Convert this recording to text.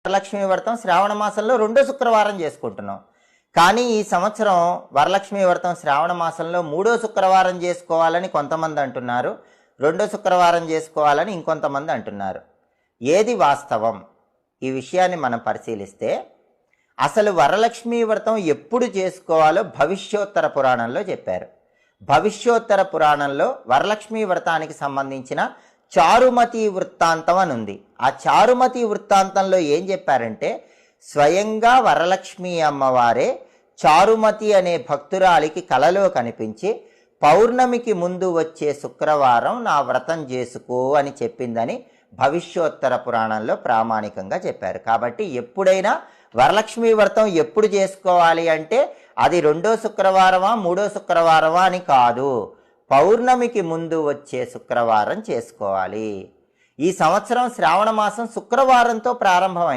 వరలక్ష్మి వ్రతం శ్రావణ మాసంలో రెండో శుక్రవారం చేసుకుంటున్నాం. కానీ ఈ సంవత్సరం వరలక్ష్మి వ్రతం శ్రావణ మాసంలో మూడో శుక్రవారం చేసుకోవాలని కొంతమంది అంటున్నారు, రెండో శుక్రవారం చేసుకోవాలని ఇంకొంతమంది అంటున్నారు. ఏది వాస్తవం? ఈ విషయాన్ని మనం పరిశీలిస్తే అసలు వరలక్ష్మి వ్రతం ఎప్పుడు చేసుకోవాలో భవిష్యోత్తర పురాణంలో చెప్పారు. భవిష్యోత్తర పురాణంలో వరలక్ష్మి వ్రతానికి సంబంధించిన చారుమతి వృత్తాంతం అని ఉంది. ఆ చారుమతి వృత్తాంతంలో ఏం చెప్పారంటే, స్వయంగా వరలక్ష్మి అమ్మవారే చారుమతి అనే భక్తురాలికి కలలో కనిపించి పౌర్ణమికి ముందు వచ్చే శుక్రవారం నా వ్రతం చేసుకో అని చెప్పిందని భవిష్యోత్తర పురాణంలో ప్రామాణికంగా చెప్పారు. కాబట్టి ఎప్పుడైనా వరలక్ష్మి వ్రతం ఎప్పుడు చేసుకోవాలి అంటే అది రెండో శుక్రవారమా మూడో శుక్రవారమా అని కాదు, పౌర్ణమికి ముందు వచ్చే శుక్రవారం చేసుకోవాలి. ఈ సంవత్సరం శ్రావణ మాసం శుక్రవారంతో ప్రారంభమైంది.